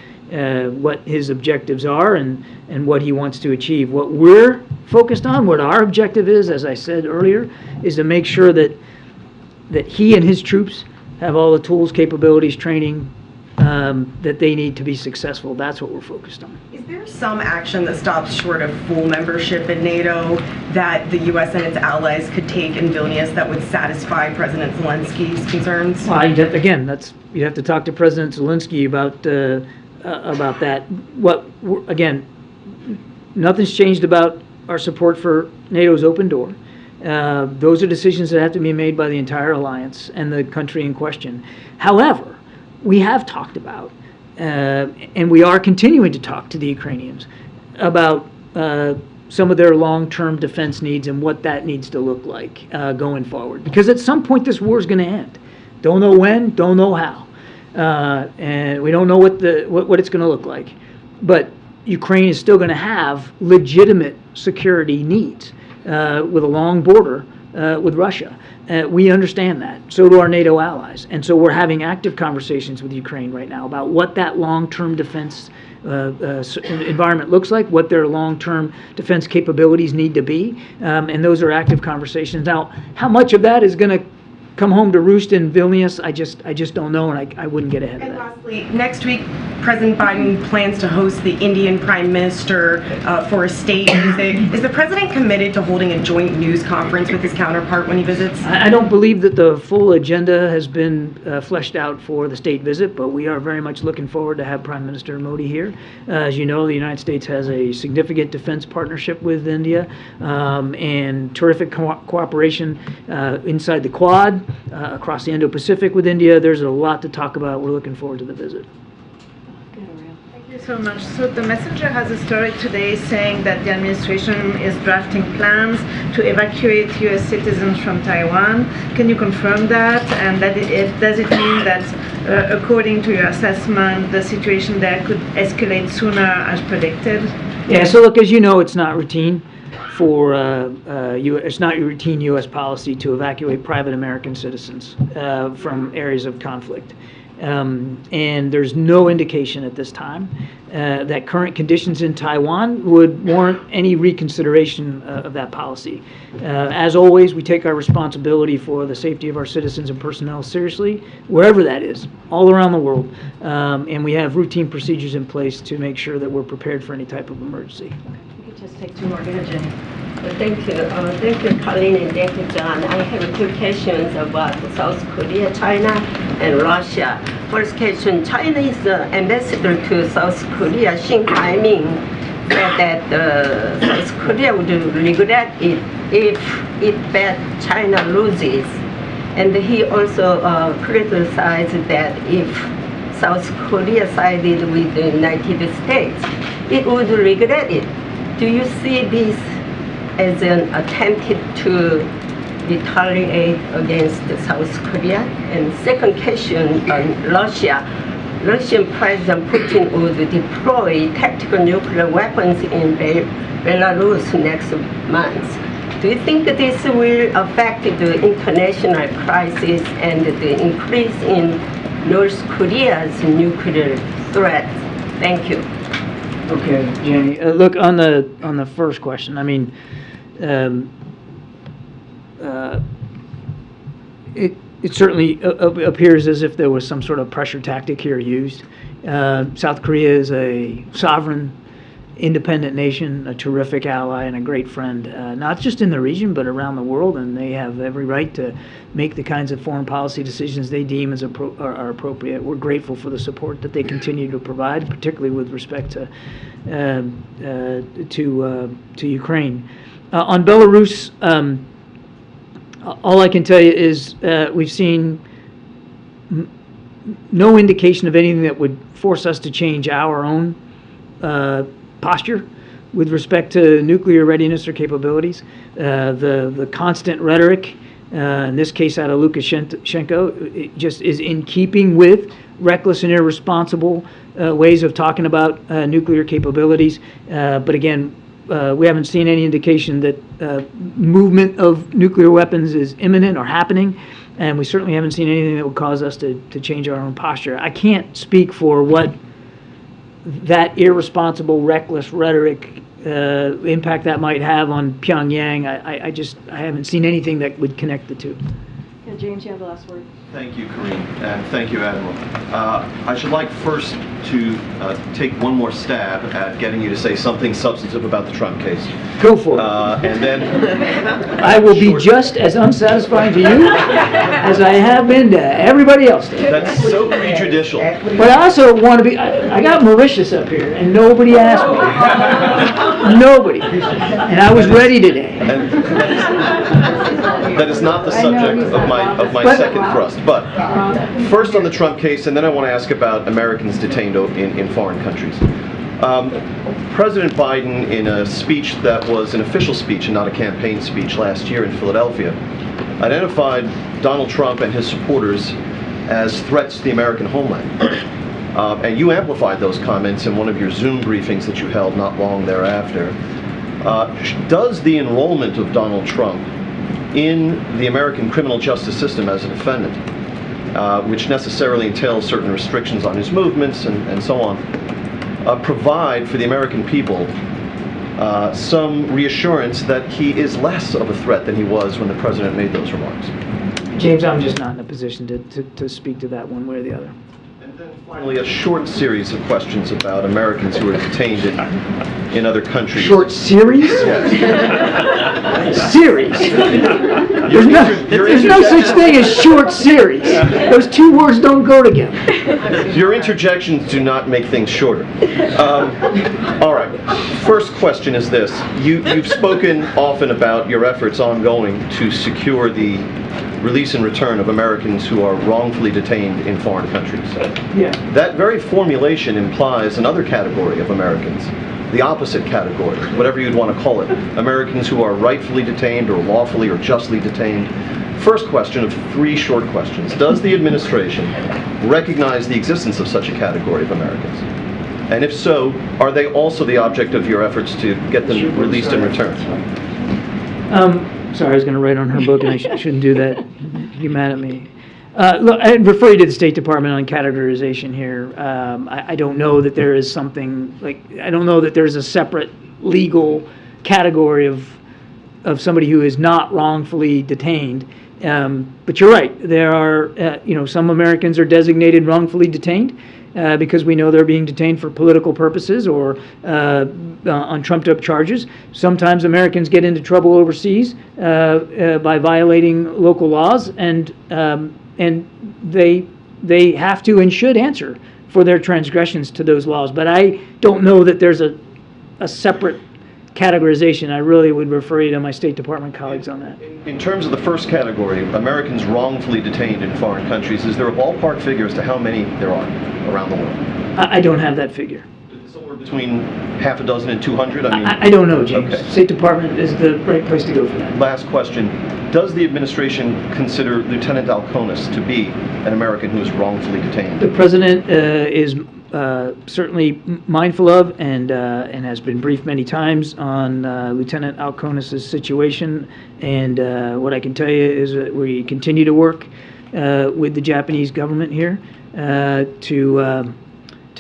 what his objectives are and what he wants to achieve. What we're focused on, what our objective is, as I said earlier, is to make sure that he and his troops have all the tools, capabilities, training that they need to be successful. That's what we're focused on. Is there some action that stops short of full membership in NATO that the U.S. and its allies could take in Vilnius that would satisfy President Zelensky's concerns? Well, again, you have to talk to President Zelensky about that. Again, nothing's changed about our support for NATO's open door. Those are decisions that have to be made by the entire alliance and the country in question. However, we have talked about, and we are continuing to talk to the Ukrainians about some of their long-term defense needs and what that needs to look like going forward. Because at some point this war is going to end. Don't know when, don't know how, and we don't know what it's going to look like. But Ukraine is still going to have legitimate security needs with a long border with Russia. We understand that. So do our NATO allies. And so we're having active conversations with Ukraine right now about what that long-term defense environment looks like, what their long-term defense capabilities need to be. And those are active conversations. Now, how much of that is going to come home to roost in Vilnius, I just don't know, and I wouldn't get ahead of that. Lastly, next week, President Biden plans to host the Indian Prime Minister for a state visit. Is the president committed to holding a joint news conference with his counterpart when he visits? I don't believe that the full agenda has been fleshed out for the state visit, but we are very much looking forward to have Prime Minister Modi here. As you know, the United States has a significant defense partnership with India and terrific cooperation inside the Quad, across the Indo-Pacific with India. There's a lot to talk about. We're looking forward to the visit. Thank you so much. So the Messenger has a story today saying that the administration is drafting plans to evacuate U.S. citizens from Taiwan. Can you confirm that? And does it mean that, according to your assessment, the situation there could escalate sooner as predicted? Yeah. So look, as you know, it's not routine for it's not routine U.S. policy to evacuate private American citizens from areas of conflict. And there's no indication at this time that current conditions in Taiwan would warrant any reconsideration of that policy. As always, we take our responsibility for the safety of our citizens and personnel seriously, wherever that is, all around the world. And we have routine procedures in place to make sure that we're prepared for any type of emergency. We could just take two more minutes. Thank you, Karine, and thank you, John. I have two questions about South Korea, China, and Russia. First question, China's ambassador to South Korea, Xin Haiming, said that South Korea would regret it if China loses. And he also criticized that if South Korea sided with the United States, it would regret it. Do you see this as an attempt to retaliate against South Korea? And second question on Russia. Russian President Putin would deploy tactical nuclear weapons in Belarus next month. Do you think this will affect the international crisis and the increase in North Korea's nuclear threat? Thank you. Okay, Jamie. Look, on the first question, I mean, it certainly appears as if there was some sort of pressure tactic here used. South Korea is a sovereign, independent nation, a terrific ally, and a great friend, not just in the region, but around the world, and they have every right to make the kinds of foreign policy decisions they deem as are appropriate. We're grateful for the support that they continue to provide, particularly with respect to Ukraine. On Belarus, all I can tell you is we've seen no indication of anything that would force us to change our own posture with respect to nuclear readiness or capabilities. The constant rhetoric, in this case out of Lukashenko, it just is in keeping with reckless and irresponsible ways of talking about nuclear capabilities. But again, we haven't seen any indication that movement of nuclear weapons is imminent or happening, and we certainly haven't seen anything that would cause us to change our own posture. I can't speak for what that irresponsible, reckless rhetoric impact that might have on Pyongyang. I haven't seen anything that would connect the two. Yeah, James, you have the last word. Thank you, Karine, and thank you, Admiral. I should like first to take one more stab at getting you to say something substantive about the Trump case. Go for it. And then I will be just as unsatisfying to you as I have been to everybody else. That's so prejudicial. But I also want to be, I got Mauritius up here, and nobody asked me. Nobody. And I was ready today. That is not the subject of my second thrust. But first on the Trump case, and then I want to ask about Americans detained in foreign countries. President Biden, in a speech that was an official speech and not a campaign speech last year in Philadelphia, identified Donald Trump and his supporters as threats to the American homeland. And you amplified those comments in one of your Zoom briefings that you held not long thereafter. Does the enrollment of Donald Trump in the American criminal justice system as a defendant, which necessarily entails certain restrictions on his movements and so on, provide for the American people some reassurance that he is less of a threat than he was when the president made those remarks? James, I'm just not in a position to speak to that one way or the other. Finally, a short series of questions about Americans who are detained in other countries. Short series? Yes. Series. There's no such thing as short series. Those two words don't go together. Your interjections do not make things shorter. All right. First question is this. You've spoken often about your efforts ongoing to secure the release and return of Americans who are wrongfully detained in foreign countries. Yeah. That very formulation implies another category of Americans, the opposite category, whatever you'd want to call it, Americans who are rightfully detained or lawfully or justly detained. First question of three short questions. Does the administration recognize the existence of such a category of Americans? And if so, are they also the object of your efforts to get them released and returned? Sorry, I was going to write on her book, and I shouldn't do that. You're mad at me. Look, I'd refer you to the State Department on categorization here. I don't know that there is something I don't know that there's a separate legal category of somebody who is not wrongfully detained. But you're right. There are, some Americans are designated wrongfully detained because we know they're being detained for political purposes or on trumped-up charges. Sometimes Americans get into trouble overseas by violating local laws, and they have to and should answer for their transgressions to those laws. But I don't know that there's a separate categorization. I really would refer you to my State Department colleagues on that. In terms of the first category, Americans wrongfully detained in foreign countries, is there a ballpark figure as to how many there are around the world? I don't have that figure. Somewhere between half a dozen and 200? I don't know, James. Okay. State Department is the right place to go for that. Last question. Does the administration consider Lieutenant Alconis to be an American who is wrongfully detained? The president is certainly mindful of and has been briefed many times on Lieutenant Alconis' situation. And what I can tell you is that we continue to work with the Japanese government here to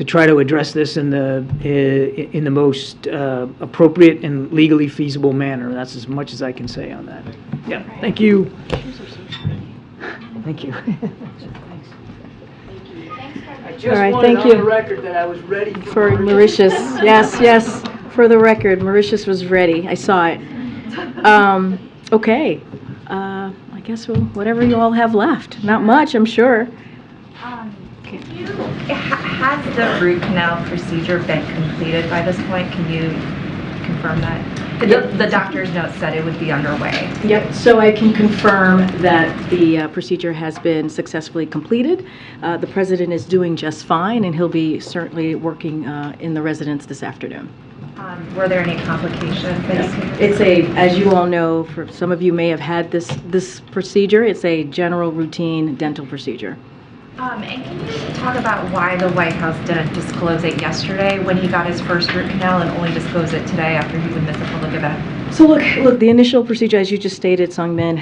try to address this in the most appropriate and legally feasible manner. That's as much as I can say on that. Yeah, thank you. Thank you. I just All right, wanted thank on you. the record that I was ready For Mauritius. Yes, yes. For the record, Mauritius was ready. I saw it. Okay. I guess whatever you all have left. Not much, I'm sure. Has the root canal procedure been completed by this point? Can you confirm that? The doctor's note said it would be underway. Yep, so I can confirm that the procedure has been successfully completed. The president is doing just fine, and he'll be certainly working in the residence this afternoon. Were there any complications? It's as you all know, for some of you may have had this procedure, it's a general routine dental procedure. And can you talk about why the White House didn't disclose it yesterday when he got his first root canal and only disclosed it today after he would miss a public event? So look, the initial procedure, as you just stated, Sungmin,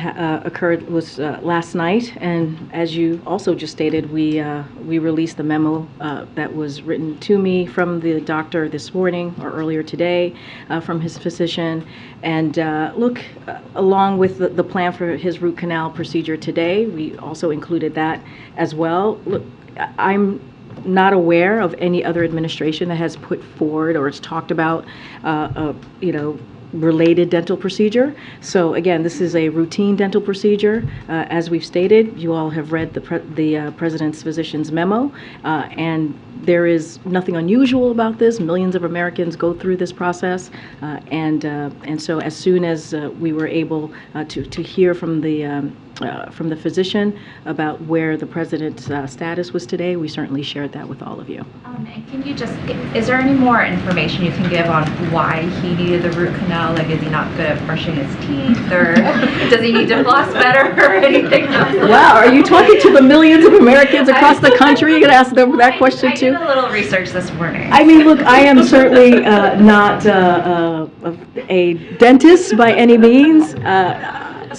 was last night, and as you also just stated, we released the memo that was written to me from the doctor this morning or earlier today from his physician. And along with the plan for his root canal procedure today, we also included that as well. Look, I'm not aware of any other administration that has put forward or has talked about, related dental procedure. So again, this is a routine dental procedure. As we've stated, you all have read the president's physician's memo, and there is nothing unusual about this. Millions of Americans go through this process, and so as soon as we were able to hear from the physician about where the president's status was today, we certainly shared that with all of you. And can you is there any more information you can give on why he needed the root canal? Like, is he not good at brushing his teeth, or does he need to floss better, or anything else? Wow, are you talking to the millions of Americans across the country? You're going to ask them that question too? I did a little research this morning. I mean, look, I am certainly not a dentist by any means,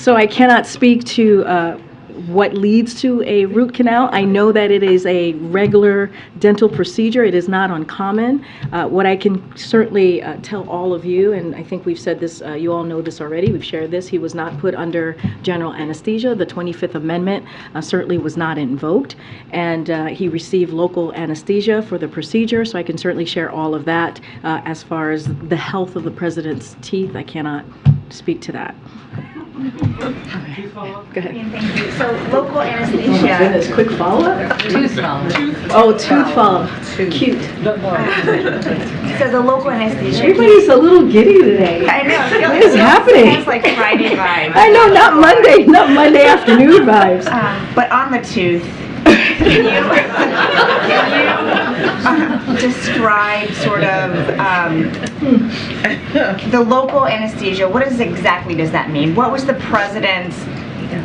so I cannot speak to what leads to a root canal. I know that it is a regular dental procedure. It is not uncommon. What I can certainly tell all of you, and I think we've said this, you all know this already, we've shared this, he was not put under general anesthesia. The 25th Amendment certainly was not invoked, and he received local anesthesia for the procedure, so I can certainly share all of that. As far as the health of the president's teeth, I cannot speak to that. Go ahead. Thank you. So local anesthesia. Oh my goodness, quick follow-up? Tooth follow-up. Oh, tooth follow-up. Cute. So the local anesthesia. Everybody's a little giddy today. I know. What is happening? It's like Friday vibes. I know, not Monday afternoon vibes. But on the tooth, can you describe sort of the local anesthesia? What exactly does that mean? What was the president's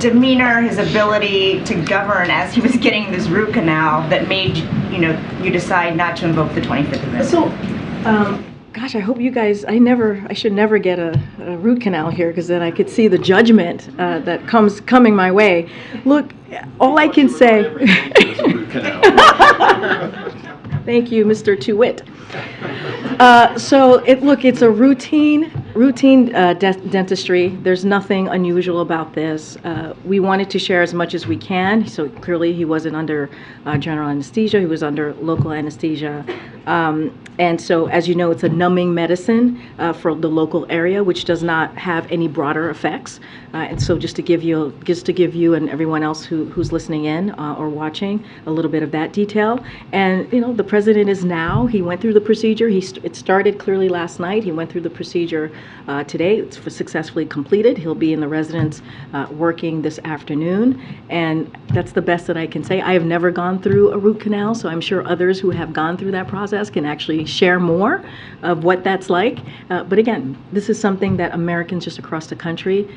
demeanor, his ability to govern as he was getting this root canal that made you decide not to invoke the 25th Amendment? So, gosh, I hope you guys, I should never get a root canal here, because then I could see the judgment that coming my way. Look, all I can say. Thank you, Mr. Tewitt. So it's a routine dentistry. There's nothing unusual about this. We wanted to share as much as we can. So clearly he wasn't under general anesthesia. He was under local anesthesia. And so, as you know, it's a numbing medicine for the local area, which does not have any broader effects. And so, just to give you and everyone else who's listening in or watching a little bit of that detail. And the president is now. He went through the procedure. It started clearly last night. He went through the procedure today. It's successfully completed. He'll be in the residence working this afternoon, and that's the best that I can say. I have never gone through a root canal, so I'm sure others who have gone through that process can actually share more of what that's like. But again, this is something that Americans just across the country,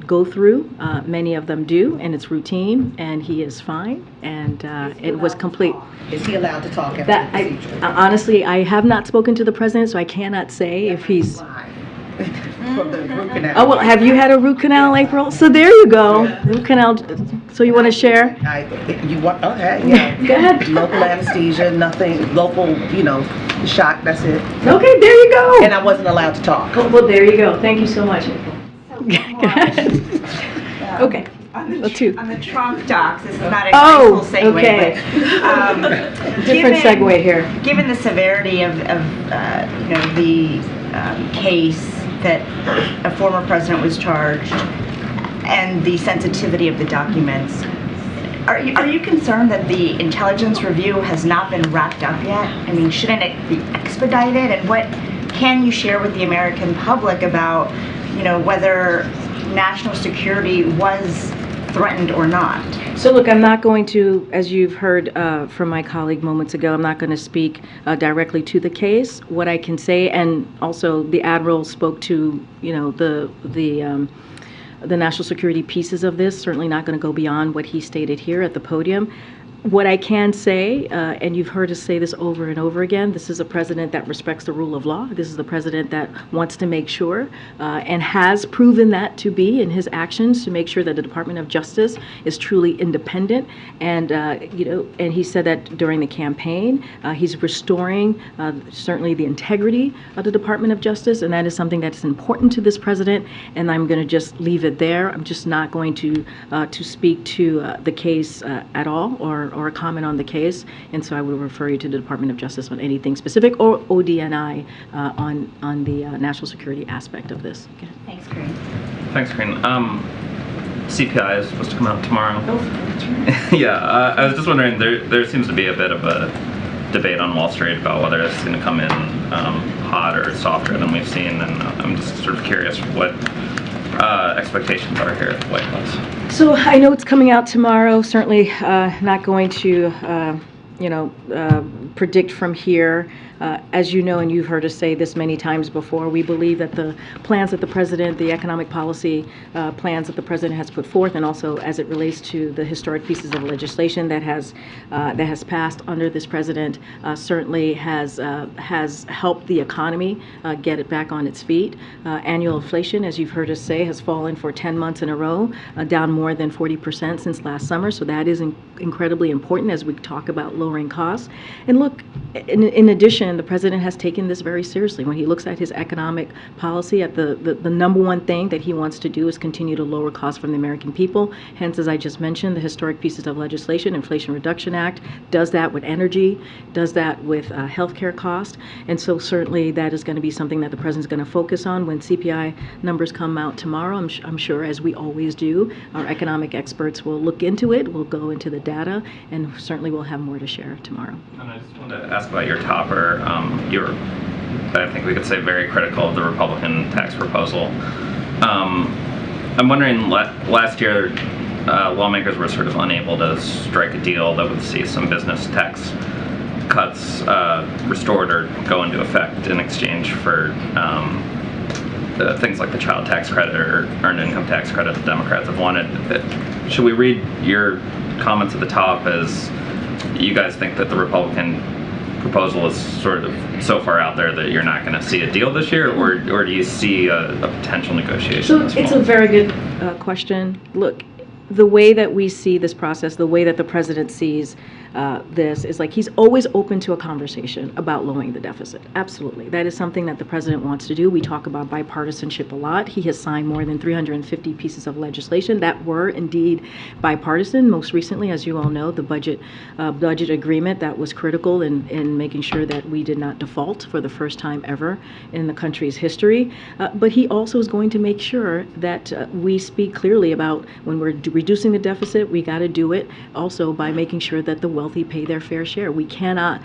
go through. Many of them do, and it's routine, and he is fine, and it was complete. Is he allowed to talk after the procedure? Honestly, I have not spoken to the president, so I cannot say if he's... for the root canal. Oh, well, have you had a root canal, April? So there you go. Root canal. So you want to share? You want? Okay, yeah. Go ahead. Local anesthesia, nothing. Local, shock. That's it. Okay, there you go. And I wasn't allowed to talk. Oh, well, there you go. Thank you so much, April. Go ahead. Okay. On the Trump docs, this is not a Oh, graceful segue, okay. but Different segue here. Given the severity of the case that a former president was charged and the sensitivity of the documents, are you concerned that the intelligence review has not been wrapped up yet? I mean, shouldn't it be expedited? And what can you share with the American public about, whether national security was threatened or not? So look, I'm not going to, as you've heard from my colleague moments ago, I'm not going to speak directly to the case. What I can say, and also the Admiral spoke to, the national security pieces of this, certainly not going to go beyond what he stated here at the podium. What I can say, and you've heard us say this over and over again, this is a president that respects the rule of law. This is the president that wants to make sure and has proven that to be in his actions, to make sure that the Department of Justice is truly independent. And and he said that during the campaign, he's restoring certainly the integrity of the Department of Justice, and that is something that's important to this president. And I'm going to just leave it there. I'm just not going to speak to the case at all, or comment on the case, and so I would refer you to the Department of Justice on anything specific, or ODNI on the national security aspect of this. Okay. Thanks, Karine. Thanks, Karine. CPI is supposed to come out tomorrow. Oh, that's right. Yeah, I was just wondering, there seems to be a bit of a debate on Wall Street about whether it's going to come in hot or softer than we've seen, and I'm just sort of curious what expectations are here at the White House. So I know it's coming out tomorrow. Certainly not going to, predict from here. As you know, and you've heard us say this many times before, we believe that the plans that the president, the economic policy plans that the president has put forth, and also as it relates to the historic pieces of legislation that has passed under this president, certainly has helped the economy get it back on its feet. Annual inflation, as you've heard us say, has fallen for 10 months in a row, down more than 40% since last summer. So that is incredibly important as we talk about lowering costs. And look, in addition, the president has taken this very seriously. When he looks at his economic policy, at the number one thing that he wants to do is continue to lower costs from the American people. Hence, as I just mentioned, the historic pieces of legislation, Inflation Reduction Act, does that with energy, does that with healthcare costs. And so certainly that is going to be something that the president's going to focus on when CPI numbers come out tomorrow. I'm sure, as we always do, our economic experts will look into it, will go into the data, and certainly we'll have more to share tomorrow. And I just wanted to ask about your topper. You're, I think we could say, very critical of the Republican tax proposal. I'm wondering, last year lawmakers were sort of unable to strike a deal that would see some business tax cuts restored or go into effect in exchange for things like the child tax credit or earned income tax credit the Democrats have wanted. Should we read your comments at the top as you guys think that the Republican proposal is sort of so far out there that you're not going to see a deal this year, or do you see a potential negotiation So this it's fall? a very good question. Look, the way that we see this process, the way that the president sees this is like he's always open to a conversation about lowering the deficit. Absolutely. That is something that the president wants to do. We talk about bipartisanship a lot. He has signed more than 350 pieces of legislation that were indeed bipartisan. Most recently, as you all know, the budget agreement that was critical in making sure that we did not default for the first time ever in the country's history. But he also is going to make sure that we speak clearly about when we're reducing the deficit, we got to do it also by making sure that the wealthy pay their fair share. We cannot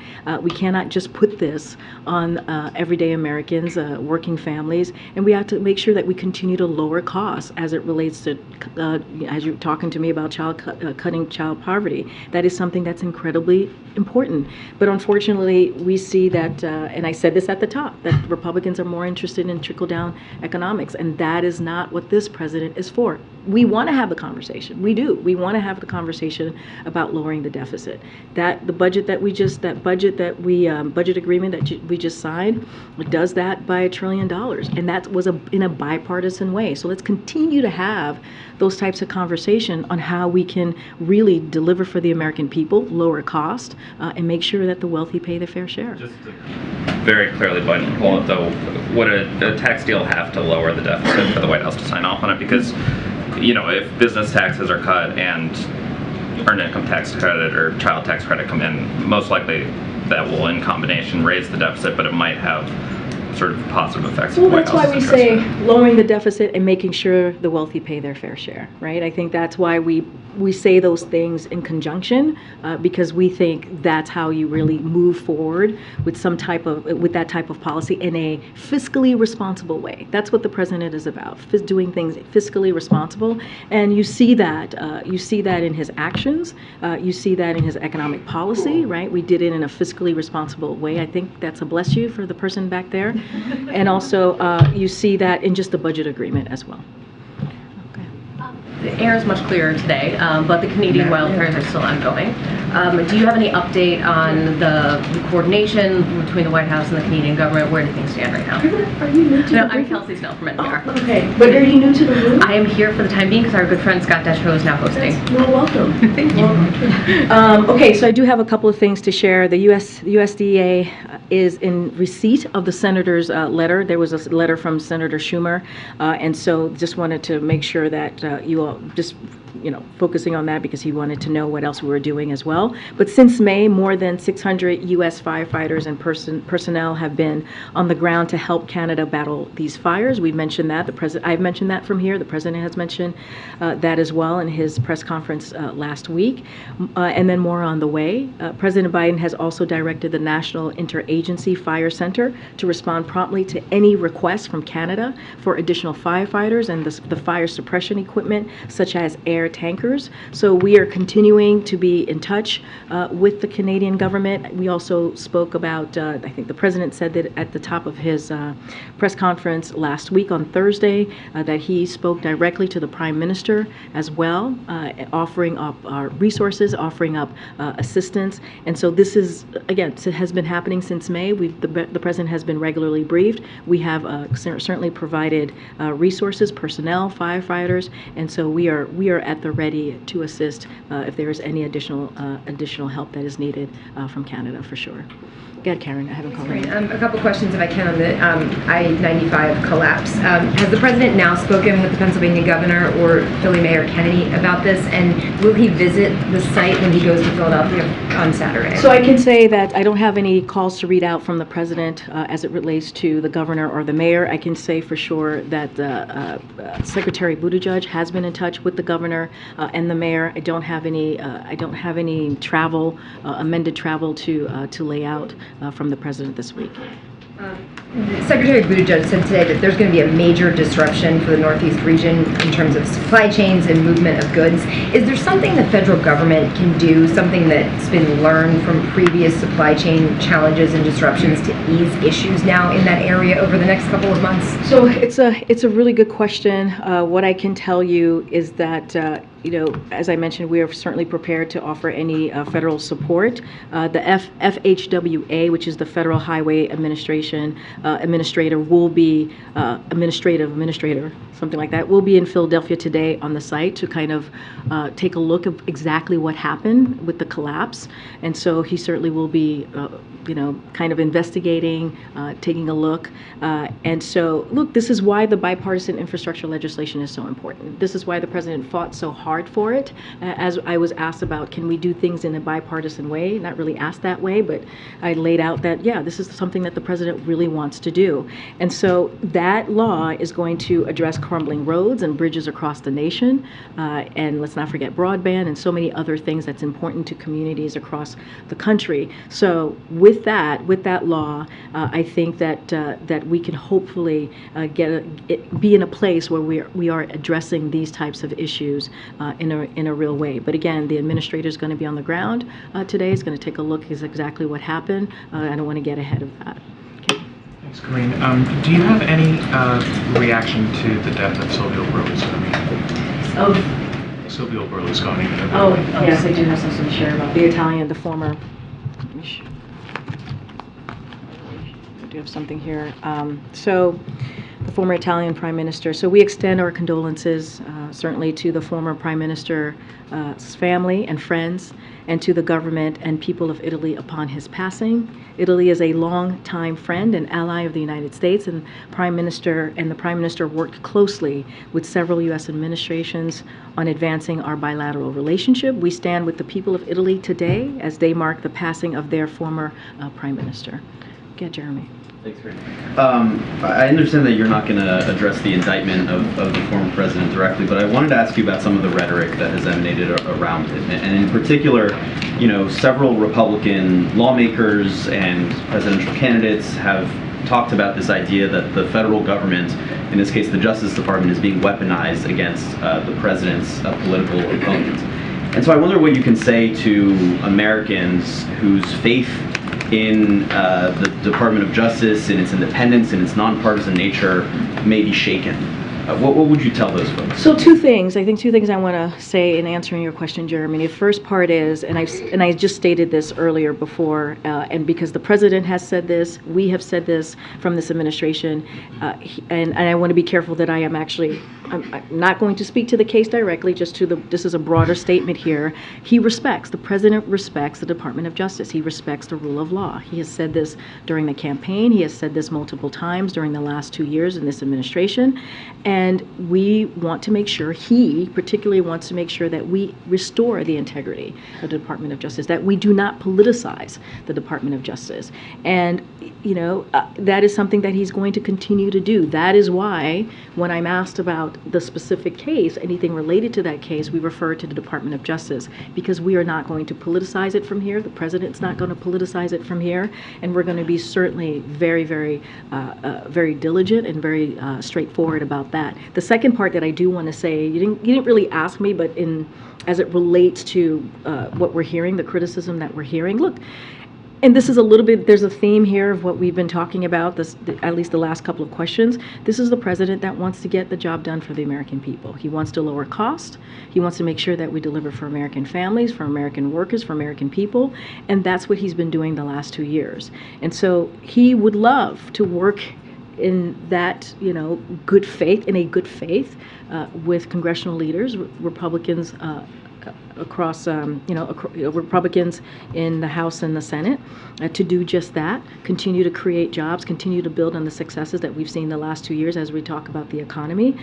just put this on everyday Americans, working families, and we have to make sure that we continue to lower costs as it relates to, as you're talking to me about cutting child poverty. That is something that's incredibly important. But unfortunately, we see that, and I said this at the top, that Republicans are more interested in trickle-down economics, and that is not what this president is for. we want to have the conversation. We do. We want to have the conversation about lowering the deficit. Budget agreement that we just signed does that by $1 trillion, and that was in a bipartisan way. So let's continue to have those types of conversation on how we can really deliver for the American people, lower cost, and make sure that the wealthy pay their fair share. Just to very clearly pull it though, would a tax deal have to lower the deficit for the White House to sign off on it? Because, if business taxes are cut and earned income tax credit or child tax credit come in, most likely that will in combination raise the deficit, but it might have sort of positive effects. Well, that's why we say lowering the deficit and making sure the wealthy pay their fair share, right? I think that's why we say those things in conjunction, because we think that's how you really move forward with that type of policy in a fiscally responsible way. That's what the president is about, doing things fiscally responsible, and you see that in his actions, you see that in his economic policy, right? We did it in a fiscally responsible way. I think that's a bless you for the person back there. And also, you see that in just the budget agreement as well. The air is much clearer today, but the Canadian wildfires are still ongoing. Do you have any update on the coordination between the White House and the Canadian government? Where do things stand right now? Are you new to No, the I'm briefing? Kelsey Snell from NPR. Oh, okay, but are you new to the room? I am here for the time being because our good friend Scott Deschaux is now hosting. Well, welcome. Thank you. Okay, so I do have a couple of things to share. The USDA is in receipt of the senator's letter. There was a letter from Senator Schumer, and so just wanted to make sure that you all just focusing on that because he wanted to know what else we were doing as well. But since May, more than 600 U.S. firefighters and personnel have been on the ground to help Canada battle these fires. We've mentioned that. I've mentioned that from here. The president has mentioned that as well in his press conference last week. And then more on the way. President Biden has also directed the National Interagency Fire Center to respond promptly to any requests from Canada for additional firefighters and the fire suppression equipment, such as air tankers. So we are continuing to be in touch with the Canadian government. We also spoke about, I think the president said that at the top of his press conference last week on Thursday, that he spoke directly to the Prime Minister as well, offering up our resources, offering up assistance. And so this is, again, it has been happening since May. The president has been regularly briefed. We have certainly provided resources, personnel, firefighters, and so we are at the ready to assist if there is any additional help that is needed from Canada, for sure. Go ahead, Karen. I haven't called you. A couple questions, if I can, on the I-95 collapse. Has the president now spoken with the Pennsylvania governor or Philly Mayor Kennedy about this, and will he visit the site when he goes to Philadelphia on Saturday? So I can say that I don't have any calls to read out from the president as it relates to the governor or the mayor. I can say for sure that Secretary Buttigieg has been in touch with the governor and the mayor. I don't have any travel, amended travel to lay out from the president this week. Secretary Buttigieg said today that there's going to be a major disruption for the Northeast region in terms of supply chains and movement of goods. Is there something the federal government can do, something that's been learned from previous supply chain challenges and disruptions to ease issues now in that area over the next couple of months? So it's a really good question. What I can tell you is that as I mentioned, we are certainly prepared to offer any federal support. The FHWA, which is the Federal Highway Administration administrator, will be administrator, something like that, will be in Philadelphia today on the site to kind of take a look at exactly what happened with the collapse. And so he certainly will be, kind of investigating, taking a look. And so, look, this is why the bipartisan infrastructure legislation is so important. This is why the president fought so hard for it. As I was asked about, can we do things in a bipartisan way? Not really asked that way, but I laid out that, this is something that the president really wants to do. And so that law is going to address crumbling roads and bridges across the nation. And let's not forget broadband and so many other things that's important to communities across the country. So with that law, I think that we can hopefully be in a place where we are addressing these types of issues in a real way. But again, the administrator is going to be on the ground today. Is going to take a look at exactly what happened. I don't want to get ahead of that. Okay. Thanks, Karine. Do you have any reaction to the death of Sylvia Rose? of, Silvio Berlusconi. oh, yes, I do have something to share about the Italian, the former, I do have something here. So, the former Italian Prime Minister. So we extend our condolences, certainly to the former Prime Minister's family and friends, and to the government and people of Italy upon his passing. Italy is a long-time friend and ally of the United States, and the Prime Minister worked closely with several U.S. administrations on advancing our bilateral relationship. We stand with the people of Italy today as they mark the passing of their former Prime Minister. Yeah, Jeremy. Thanks, Karine. I understand that you're not going to address the indictment of the former president directly, but I wanted to ask you about some of the rhetoric that has emanated around it. And in particular, several Republican lawmakers and presidential candidates have talked about this idea that the federal government, in this case the Justice Department, is being weaponized against the president's political opponent. And so I wonder what you can say to Americans whose faith in the Department of Justice, in its independence, in its nonpartisan nature, may be shaken. What would you tell those folks? So two things. I think two things I want to say in answering your question, Jeremy. The first part is, and I just stated this earlier before, and because the president has said this, we have said this from this administration, and I want to be careful that I'm not going to speak to the case directly, this is a broader statement here. The president respects the Department of Justice. He respects the rule of law. He has said this during the campaign. He has said this multiple times during the last 2 years in this administration. And we want to make sure, he particularly wants to make sure that we restore the integrity of the Department of Justice, that we do not politicize the Department of Justice. And, that is something that he's going to continue to do. That is why when I'm asked about the specific case, anything related to that case, we refer to the Department of Justice, because we are not going to politicize it from here. The president's not going to politicize it from here. And we're going to be certainly very, very, very diligent and very straightforward about that. The second part that I do want to say, you didn't really ask me, but as it relates to what we're hearing, the criticism that we're hearing, look, and this is a little bit, there's a theme here of what we've been talking about, at least the last couple of questions. This is the president that wants to get the job done for the American people. He wants to lower cost. He wants to make sure that we deliver for American families, for American workers, for American people. And that's what he's been doing the last 2 years. And so he would love to work in that, good faith, with congressional leaders, Republicans across, Republicans in the House and the Senate, to do just that, continue to create jobs, continue to build on the successes that we've seen the last 2 years as we talk about the economy,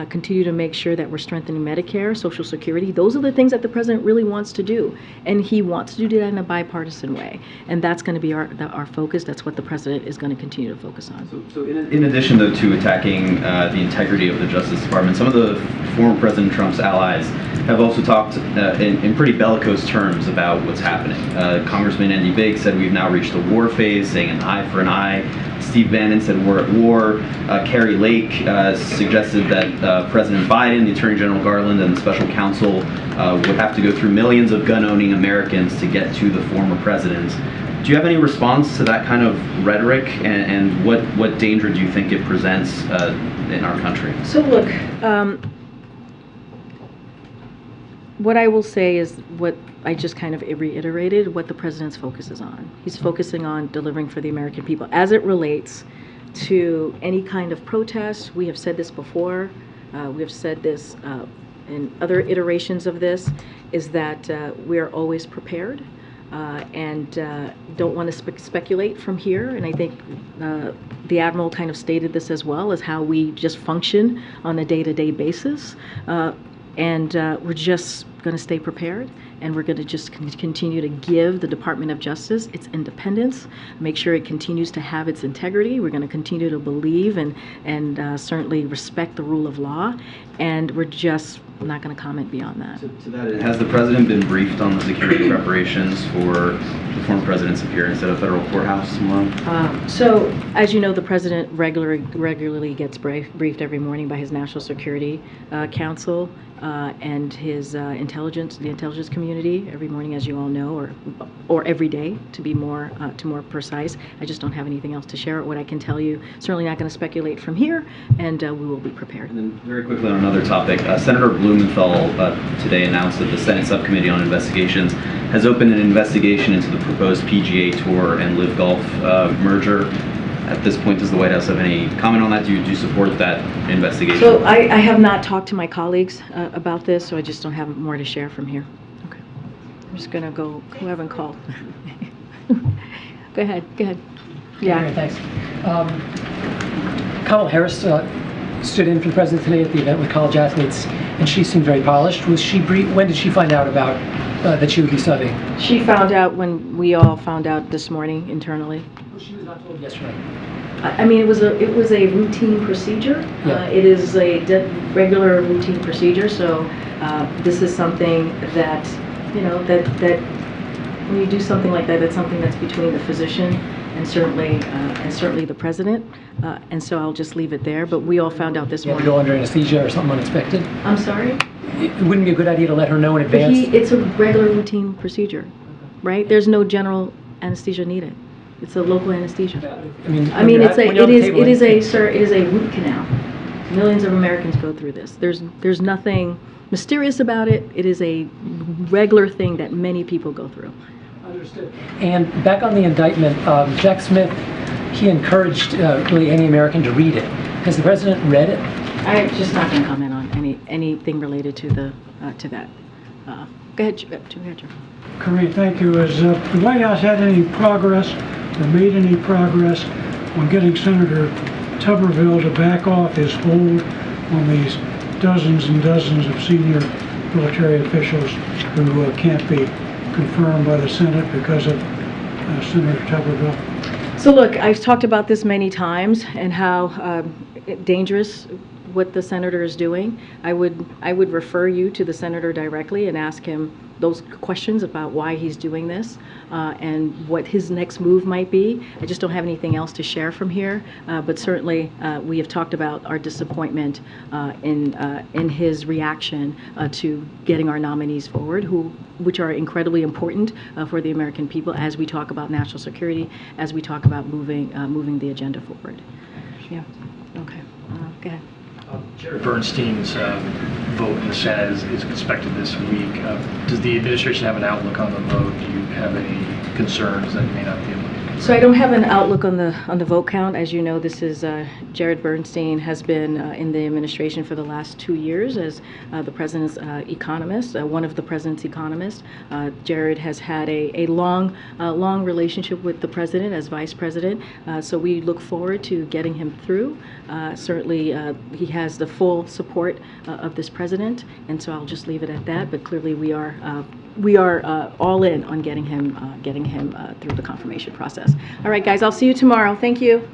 continue to make sure that we're strengthening Medicare, Social Security. Those are the things that the president really wants to do, and he wants to do that in a bipartisan way, and that's going to be our focus. That's what the president is going to continue to focus on. So in addition, though, to attacking the integrity of the Justice Department, some of the former President Trump's allies have also talked in pretty bellicose terms about what's happening. Congressman Andy Biggs said we've now reached the war phase, saying an eye for an eye. Steve Bannon said we're at war. Carrie Lake suggested that President Biden, the Attorney General Garland, and the special counsel would have to go through millions of gun-owning Americans to get to the former president. Do you have any response to that kind of rhetoric, and what danger do you think it presents in our country? So look, what I will say is what I just kind of reiterated, what the president's focus is on. He's focusing on delivering for the American people. As it relates to any kind of protest, we have said this before, we have said this in other iterations of this, is that we are always prepared and don't want to speculate from here. And I think the Admiral kind of stated this as well, as how we just function on a day-to-day basis. And we're just going to stay prepared, and we're going to just continue to give the Department of Justice its independence, make sure it continues to have its integrity. We're going to continue to believe and certainly respect the rule of law, and we're just not going to comment beyond that. To that end, has the president been briefed on the security preparations for the former president's appearance at a federal courthouse tomorrow? So, as you know, the president regularly gets briefed every morning by his National Security Council, and his the intelligence community every morning, as you all know, or every day, to be more precise. I just don't have anything else to share. What I can tell you, certainly not going to speculate from here, and we will be prepared. And then very quickly on another topic, Senator Blumenthal today announced that the Senate Subcommittee on Investigations has opened an investigation into the proposed PGA Tour and Live Golf merger. At this point, does the White House have any comment on that? Do you support that investigation? So I have not talked to my colleagues about this, so I just don't have more to share from here. Okay. I'm just going to go, who haven't called? Go ahead. Yeah. Okay, thanks. Kamala Harris stood in for the president today at the event with college athletes, and she seemed very polished. Was she when did she find out about that she would be subbing? She found out when we all found out this morning internally. Well, she was not told yesterday. I mean, it was a routine procedure. Yeah. It is a regular routine procedure. So this is something that that when you do something like that, that's something that's between the physician and certainly the president. And so I'll just leave it there. But we all found out this morning. You have to go under anesthesia or something unexpected? I'm sorry? It wouldn't be a good idea to let her know in advance? It's a regular routine procedure, right? There's no general anesthesia needed. It's a local anesthesia. I mean, it is a root canal. Millions of Americans go through this. There's nothing mysterious about it. It is a regular thing that many people go through. Understood. And back on the indictment, Jack Smith, he encouraged really any American to read it. Has the president read it? I'm just not going to comment on anything related to that. Go ahead, Joe. Karine, thank you. Has the White House had any progress or made any progress on getting Senator Tuberville to back off his hold on these dozens and dozens of senior military officials who can't be confirmed by the Senate because of Senator Tuberville? So look, I've talked about this many times and how dangerous what the senator is doing. I would refer you to the senator directly and ask him those questions about why he's doing this and what his next move might be. I just don't have anything else to share from here, but certainly we have talked about our disappointment in his reaction to getting our nominees forward, which are incredibly important for the American people as we talk about national security, as we talk about moving the agenda forward. Yeah. Okay. Go ahead. Jared Bernstein's vote in the Senate is expected this week. Does the administration have an outlook on the vote? Do you have any concerns that may not be able to? So I don't have an outlook on the vote count. As you know, this is Jared Bernstein has been in the administration for the last 2 years as the president's economist, one of the president's economists. Jared has had a long relationship with the president as vice president. So we look forward to getting him through. Certainly, he has the full support of this president, and so I'll just leave it at that. But clearly, we are all in on getting him through the confirmation process. All right, guys, I'll see you tomorrow. Thank you.